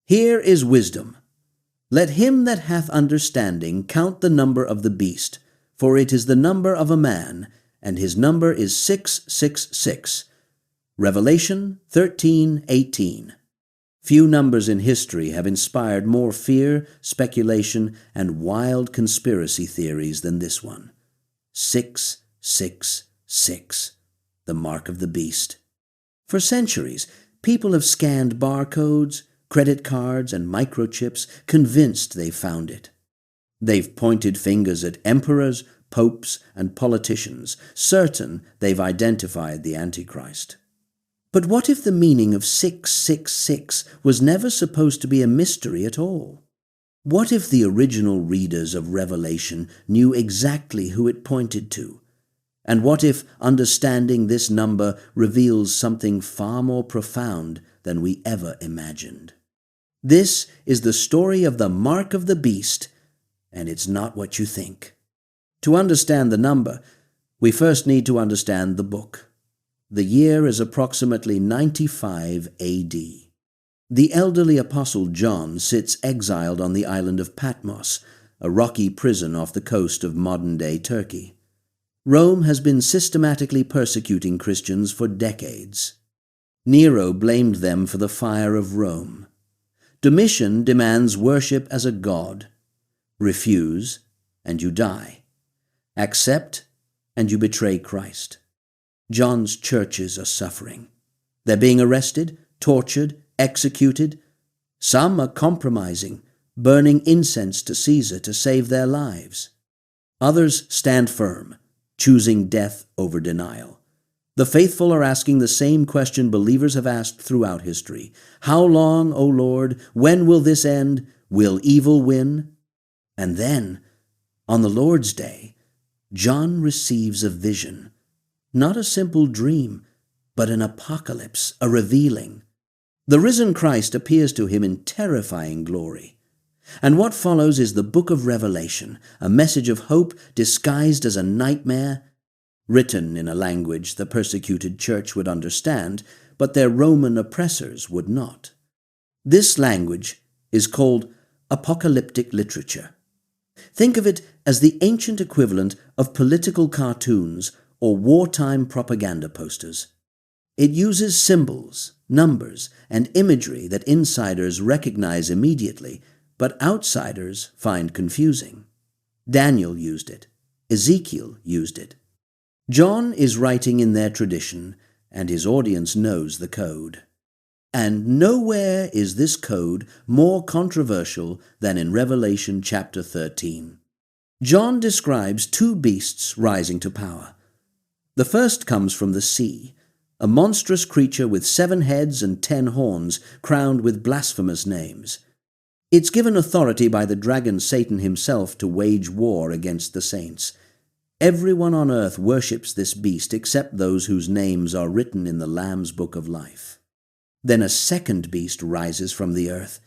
Here is wisdom. Let him that hath understanding count the number of the beast, for it is the number of a man, and his number is 666. Revelation 13:18. Few numbers in history have inspired more fear, speculation, and wild conspiracy theories than this one. 666, the mark of the beast. For centuries, people have scanned barcodes, credit cards, and microchips, convinced they found it. They've pointed fingers at emperors, popes, and politicians, certain they've identified the Antichrist. But what if the meaning of 666 was never supposed to be a mystery at all? What if the original readers of Revelation knew exactly who it pointed to? And what if understanding this number reveals something far more profound than we ever imagined? This is the story of the mark of the beast, and it's not what you think. To understand the number, we first need to understand the book. The year is approximately 95 AD. The elderly apostle John sits exiled on the island of Patmos, a rocky prison off the coast of modern-day Turkey. Rome has been systematically persecuting Christians for decades. Nero blamed them for the fire of Rome. Domitian demands worship as a god. Refuse, and you die. Accept, and you betray Christ. John's churches are suffering. They're being arrested, tortured, executed. Some are compromising, burning incense to Caesar to save their lives. Others stand firm, choosing death over denial. The faithful are asking the same question believers have asked throughout history. How long, O Lord? When will this end? Will evil win? And then, on the Lord's day, John receives a vision. Not a simple dream, but an apocalypse, a revealing. The risen Christ appears to him in terrifying glory. And what follows is the book of Revelation, a message of hope disguised as a nightmare, written in a language the persecuted church would understand, but their Roman oppressors would not. This language is called apocalyptic literature. Think of it as the ancient equivalent of political cartoons or wartime propaganda posters. It uses symbols, numbers, and imagery that insiders recognize immediately, but outsiders find confusing. Daniel used it. Ezekiel used it. John is writing in their tradition, and his audience knows the code. And nowhere is this code more controversial than in Revelation chapter 13. John describes two beasts rising to power. The first comes from the sea, a monstrous creature with 7 heads and 10 horns, crowned with blasphemous names. It's given authority by the dragon Satan himself to wage war against the saints. Everyone on earth worships this beast except those whose names are written in the Lamb's book of life. Then a second beast rises from the earth.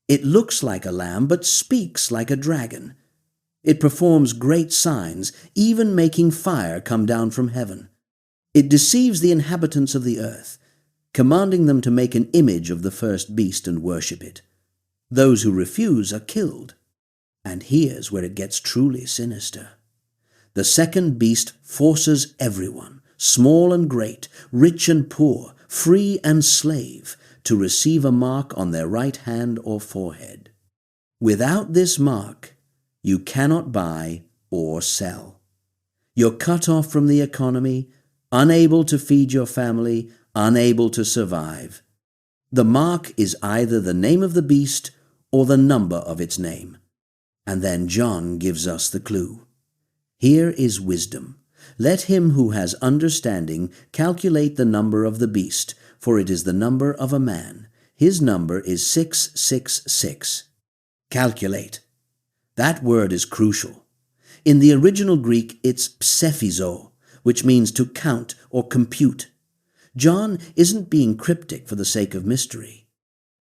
It looks like a lamb, but speaks like a dragon. It performs great signs, even making fire come down from heaven. It deceives the inhabitants of the earth, commanding them to make an image of the first beast and worship it. Those who refuse are killed. And here's where it gets truly sinister. The second beast forces everyone, small and great, rich and poor, free and slave, to receive a mark on their right hand or forehead. Without this mark, you cannot buy or sell. You're cut off from the economy, unable to feed your family, unable to survive. The mark is either the name of the beast or the number of its name. And then John gives us the clue. Here is wisdom. Let him who has understanding calculate the number of the beast, for it is the number of a man. His number is 666. Calculate. That word is crucial. In the original Greek, it's psephizo, which means to count or compute. John isn't being cryptic for the sake of mystery.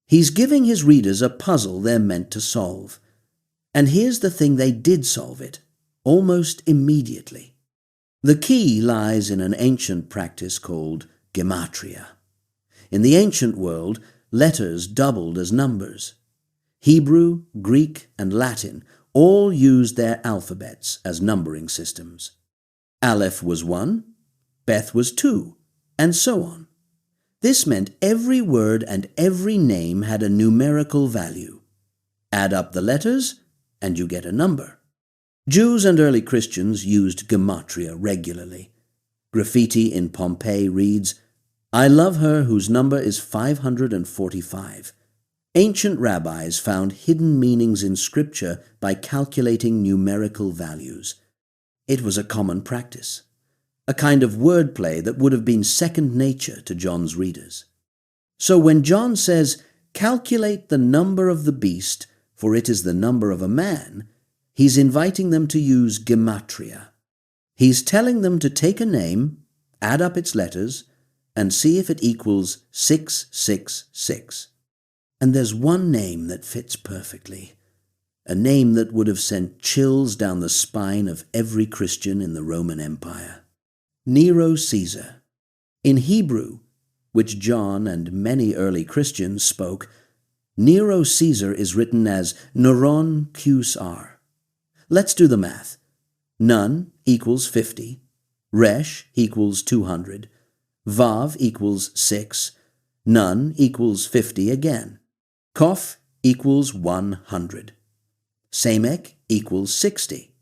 He's giving his readers a puzzle they're meant to solve. And here's the thing: they did solve it, almost immediately. The key lies in an ancient practice called gematria. In the ancient world, letters doubled as numbers. Hebrew, Greek, and Latin all used their alphabets as numbering systems. Aleph was 1, Beth was 2, and so on. This meant every word and every name had a numerical value. Add up the letters, and you get a number. Jews and early Christians used gematria regularly. Graffiti in Pompeii reads, "I love her whose number is 545. Ancient rabbis found hidden meanings in Scripture by calculating numerical values. It was a common practice, a kind of wordplay that would have been second nature to John's readers. So when John says, "Calculate the number of the beast, for it is the number of a man," he's inviting them to use gematria. He's telling them to take a name, add up its letters, and see if it equals 666. And there's one name that fits perfectly, a name that would have sent chills down the spine of every Christian in the Roman Empire. Nero Caesar. In Hebrew, which John and many early Christians spoke, Nero Caesar is written as Nero Caesar. Let's do the math. Nun equals 50, Resh equals 200, Vav equals 6, Nun equals 50 again, Kof equals 100, Samek equals 60,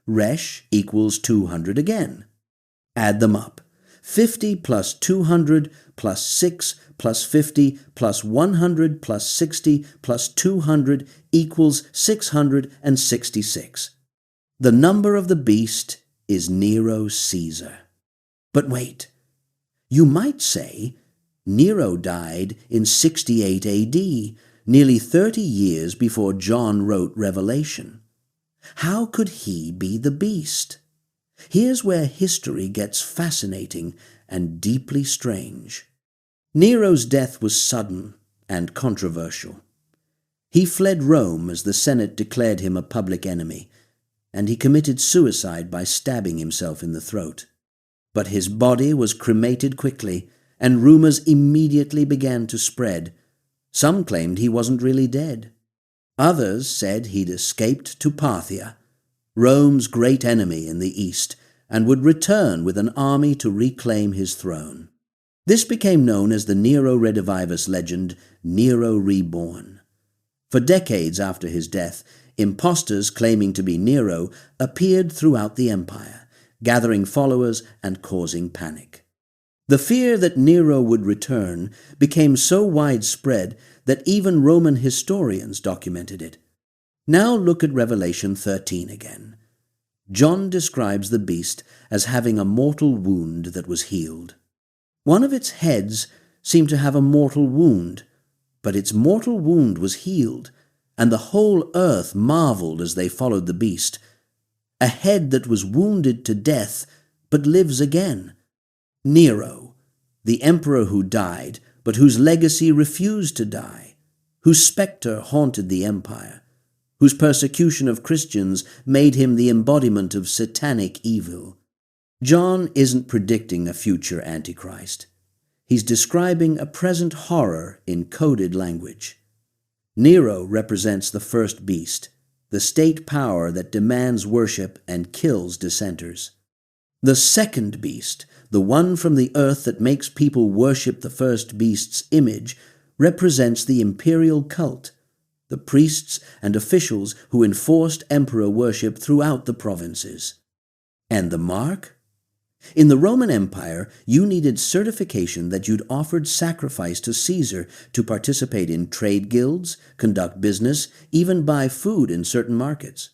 Resh equals 200 again. Add them up. 50 plus 200 plus 6 plus 50 plus 100 plus 60 plus 200 equals 666. The number of the beast is Nero Caesar. But wait, you might say Nero died in 68 AD, nearly 30 years before John wrote Revelation. How could he be the beast? Here's where history gets fascinating and deeply strange. Nero's death was sudden and controversial. He fled Rome as the Senate declared him a public enemy, and he committed suicide by stabbing himself in the throat. But his body was cremated quickly, and rumors immediately began to spread. Some claimed he wasn't really dead. Others said he'd escaped to Parthia, Rome's great enemy in the east, and would return with an army to reclaim his throne. This became known as the Nero Redivivus legend, Nero Reborn. For decades after his death, impostors claiming to be Nero appeared throughout the empire, gathering followers and causing panic. The fear that Nero would return became so widespread that even Roman historians documented it. Now look at Revelation 13 again. John describes the beast as having a mortal wound that was healed. One of its heads seemed to have a mortal wound, but its mortal wound was healed, and the whole earth marveled as they followed the beast. A head that was wounded to death, but lives again. Nero, the emperor who died, but whose legacy refused to die, whose specter haunted the empire, whose persecution of Christians made him the embodiment of satanic evil. John isn't predicting a future Antichrist. He's describing a present horror in coded language. Nero represents the first beast, the state power that demands worship and kills dissenters. The second beast, the one from the earth that makes people worship the first beast's image, represents the imperial cult, the priests and officials who enforced emperor worship throughout the provinces. And the mark? In the Roman Empire, you needed certification that you'd offered sacrifice to Caesar to participate in trade guilds, conduct business, even buy food in certain markets.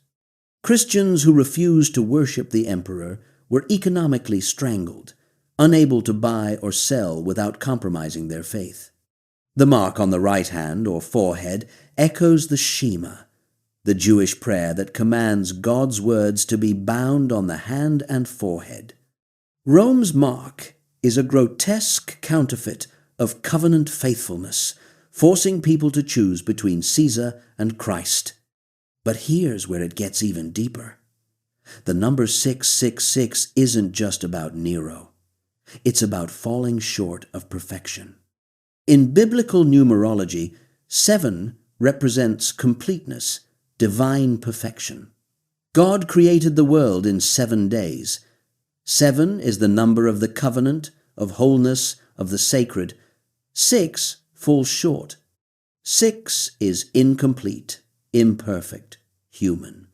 Christians who refused to worship the emperor were economically strangled, unable to buy or sell without compromising their faith. The mark on the right hand or forehead echoes the Shema, the Jewish prayer that commands God's words to be bound on the hand and forehead. Rome's mark is a grotesque counterfeit of covenant faithfulness, forcing people to choose between Caesar and Christ. But here's where it gets even deeper. The number 666 isn't just about Nero. It's about falling short of perfection. In biblical numerology, 7 represents completeness, divine perfection. God created the world in 7 days. 7 is the number of the covenant, of wholeness, of the sacred. 6 falls short. 6 is incomplete, imperfect, human.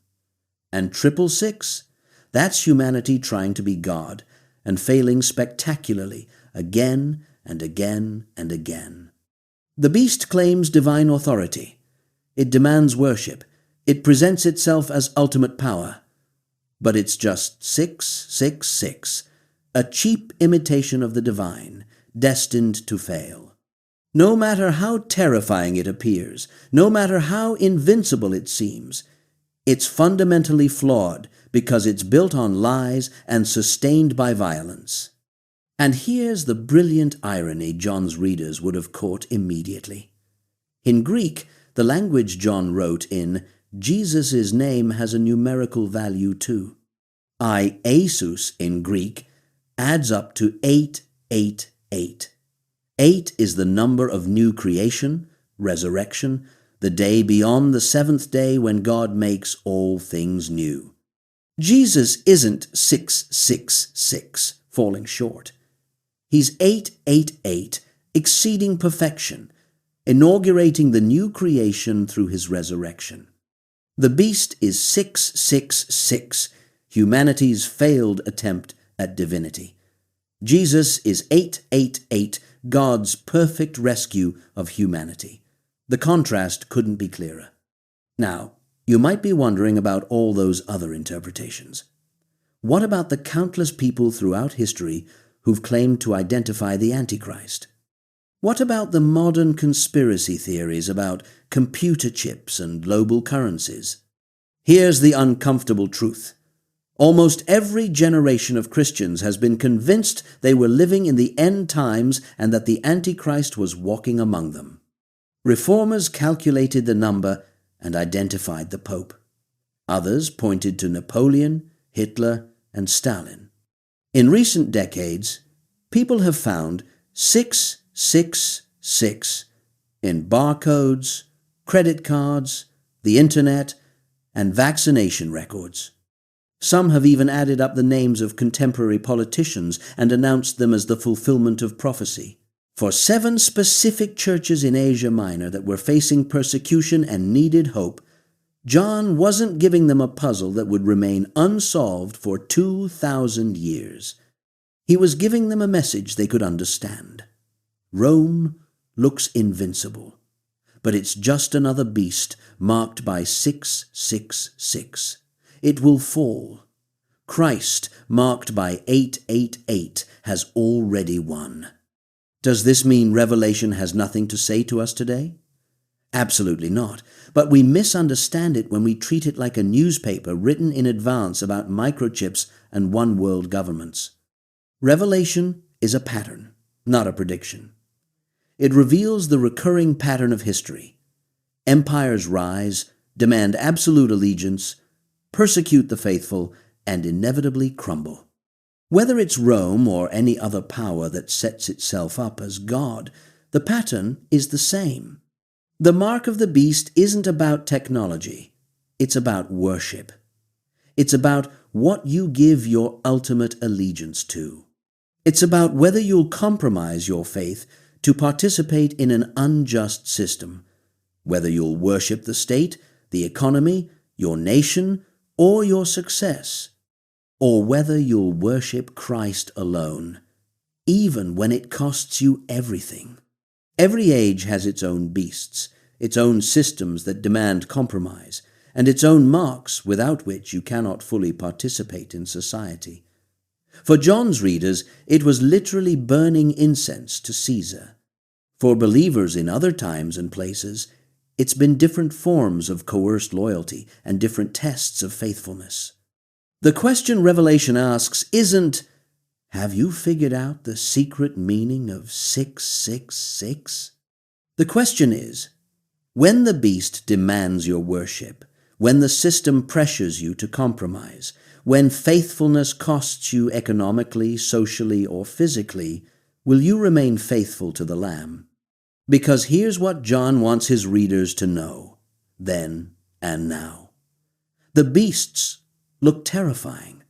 And 666, that's humanity trying to be God and failing spectacularly again and again and again. The beast claims divine authority. It demands worship. It presents itself as ultimate power. But it's just 666, a cheap imitation of the divine, destined to fail. No matter how terrifying it appears, no matter how invincible it seems, it's fundamentally flawed because it's built on lies and sustained by violence. And here's the brilliant irony John's readers would have caught immediately. In Greek, the language John wrote in, Jesus' name has a numerical value too. Iesus in Greek adds up to 888. 8 is the number of new creation, resurrection, the day beyond the 7th day when God makes all things new. Jesus isn't 666, falling short. He's 888, exceeding perfection, inaugurating the new creation through his resurrection. The beast is 666, humanity's failed attempt at divinity. Jesus is 888, God's perfect rescue of humanity. The contrast couldn't be clearer. Now, you might be wondering about all those other interpretations. What about the countless people throughout history who've claimed to identify the Antichrist? What about the modern conspiracy theories about computer chips and global currencies? Here's the uncomfortable truth. Almost every generation of Christians has been convinced they were living in the end times and that the Antichrist was walking among them. Reformers calculated the number and identified the Pope. Others pointed to Napoleon, Hitler, and Stalin. In recent decades, people have found 666 in barcodes, credit cards, the internet, and vaccination records. Some have even added up the names of contemporary politicians and announced them as the fulfillment of prophecy. For 7 specific churches in Asia Minor that were facing persecution and needed hope, John wasn't giving them a puzzle that would remain unsolved for 2,000 years. He was giving them a message they could understand. Rome looks invincible, but it's just another beast marked by 666. It will fall. Christ, marked by 888, has already won. Does this mean Revelation has nothing to say to us today? Absolutely not, but we misunderstand it when we treat it like a newspaper written in advance about microchips and one-world governments. Revelation is a pattern, not a prediction. It reveals the recurring pattern of history. Empires rise, demand absolute allegiance, persecute the faithful, and inevitably crumble. Whether it's Rome or any other power that sets itself up as God, the pattern is the same. The mark of the beast isn't about technology. It's about worship. It's about what you give your ultimate allegiance to. It's about whether you'll compromise your faith to participate in an unjust system, whether you'll worship the state, the economy, your nation, or your success, or whether you'll worship Christ alone, even when it costs you everything. Every age has its own beasts, its own systems that demand compromise, and its own marks without which you cannot fully participate in society. For John's readers, it was literally burning incense to Caesar. For believers in other times and places, it's been different forms of coerced loyalty and different tests of faithfulness. The question Revelation asks isn't, have you figured out the secret meaning of 666? The question is, when the beast demands your worship, when the system pressures you to compromise, when faithfulness costs you economically, socially, or physically, will you remain faithful to the Lamb? Because here's what John wants his readers to know, then and now. The beasts look terrifying.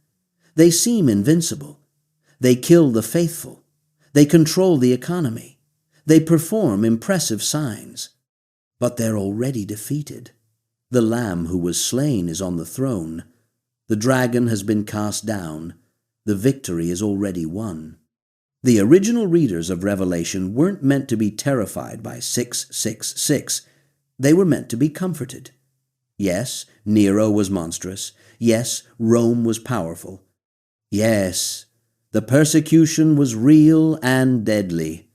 They seem invincible. They kill the faithful. They control the economy. They perform impressive signs. But they're already defeated. The Lamb who was slain is on the throne. The dragon has been cast down. The victory is already won. The original readers of Revelation weren't meant to be terrified by 666. They were meant to be comforted. Yes, Nero was monstrous. Yes, Rome was powerful. Yes, the persecution was real and deadly.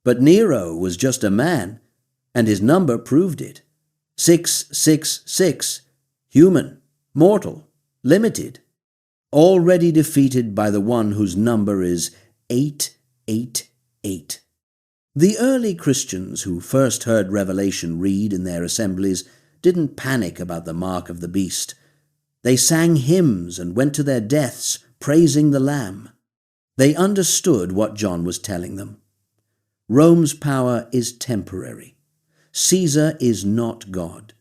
But Nero was just a man, and his number proved it. 666, human, mortal, limited, already defeated by the one whose number is 888. The early Christians who first heard Revelation read in their assemblies didn't panic about the mark of the beast. They sang hymns and went to their deaths praising the Lamb. They understood what John was telling them. Rome's power is temporary. Caesar is not God.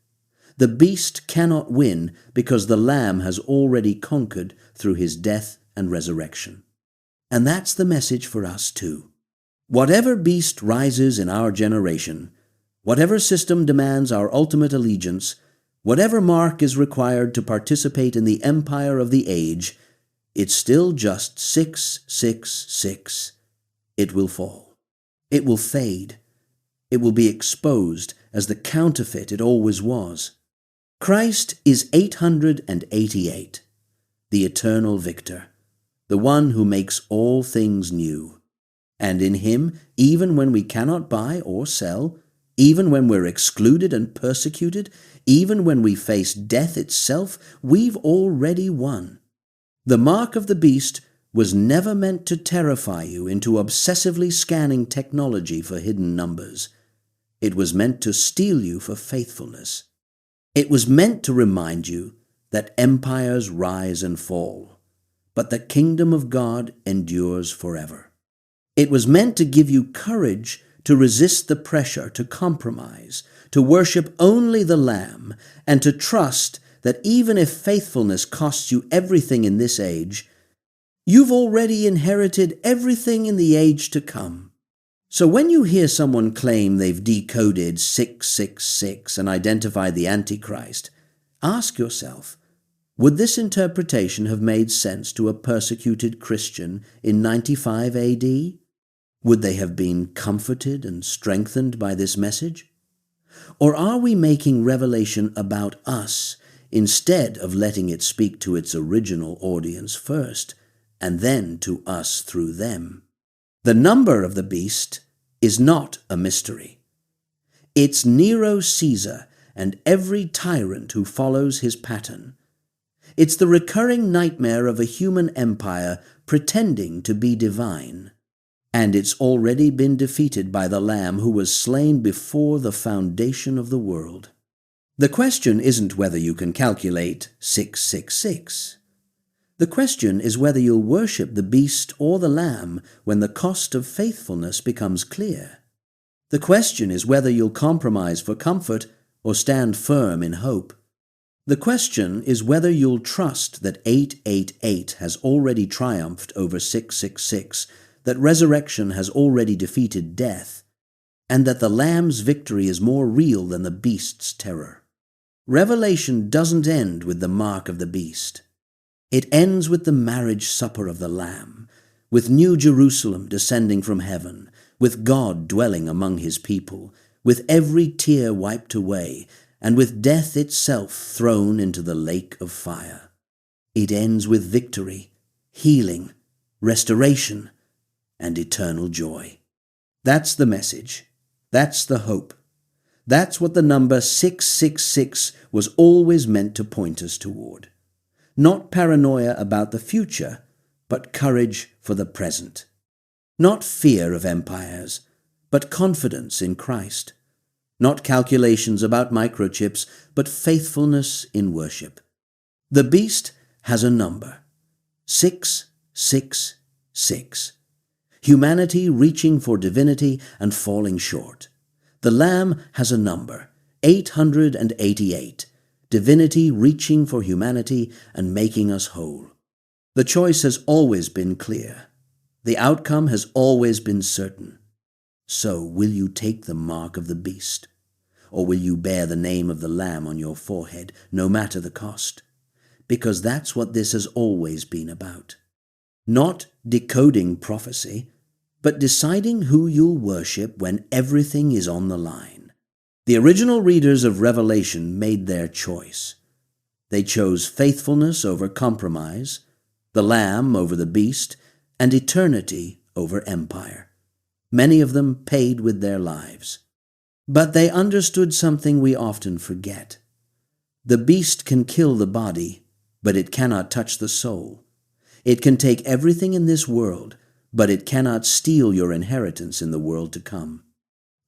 The beast cannot win because the Lamb has already conquered through his death and resurrection. And that's the message for us too. Whatever beast rises in our generation, whatever system demands our ultimate allegiance, whatever mark is required to participate in the empire of the age, it's still just 666. It will fall. It will fade. It will be exposed as the counterfeit it always was. Christ is 888, the eternal victor, the one who makes all things new. And in him, even when we cannot buy or sell, even when we're excluded and persecuted, even when we face death itself, we've already won. The mark of the beast was never meant to terrify you into obsessively scanning technology for hidden numbers. It was meant to steel you for faithfulness. It was meant to remind you that empires rise and fall, but the kingdom of God endures forever. It was meant to give you courage to resist the pressure to compromise, to worship only the Lamb, and to trust that even if faithfulness costs you everything in this age, you've already inherited everything in the age to come. So when you hear someone claim they've decoded 666 and identified the Antichrist, ask yourself, would this interpretation have made sense to a persecuted Christian in 95 AD? Would they have been comforted and strengthened by this message? Or are we making Revelation about us instead of letting it speak to its original audience first, and then to us through them? The number of the beast is not a mystery. It's Nero Caesar and every tyrant who follows his pattern. It's the recurring nightmare of a human empire pretending to be divine. And it's already been defeated by the Lamb who was slain before the foundation of the world. The question isn't whether you can calculate 666. The question is whether you'll worship the beast or the Lamb when the cost of faithfulness becomes clear. The question is whether you'll compromise for comfort or stand firm in hope. The question is whether you'll trust that 888 has already triumphed over 666, that resurrection has already defeated death, and that the Lamb's victory is more real than the beast's terror. Revelation doesn't end with the mark of the beast. It ends with the marriage supper of the Lamb, with New Jerusalem descending from heaven, with God dwelling among his people, with every tear wiped away, and with death itself thrown into the lake of fire. It ends with victory, healing, restoration, and eternal joy. That's the message. That's the hope. That's what the number 666 was always meant to point us toward. Not paranoia about the future, but courage for the present. Not fear of empires, but confidence in Christ. Not calculations about microchips, but faithfulness in worship. The beast has a number, 666. Humanity reaching for divinity and falling short. The Lamb has a number, 888, divinity reaching for humanity and making us whole. The choice has always been clear. The outcome has always been certain. So will you take the mark of the beast? Or will you bear the name of the Lamb on your forehead, no matter the cost? Because that's what this has always been about. Not decoding prophecy, but deciding who you'll worship when everything is on the line. The original readers of Revelation made their choice. They chose faithfulness over compromise, the Lamb over the beast, and eternity over empire. Many of them paid with their lives. But they understood something we often forget. The beast can kill the body, but it cannot touch the soul. It can take everything in this world, but it cannot steal your inheritance in the world to come.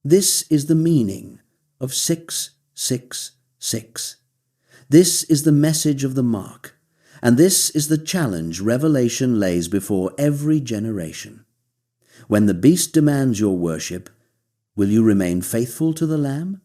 This is the meaning of 666. This is the message of the mark, and this is the challenge Revelation lays before every generation. When the beast demands your worship, will you remain faithful to the Lamb?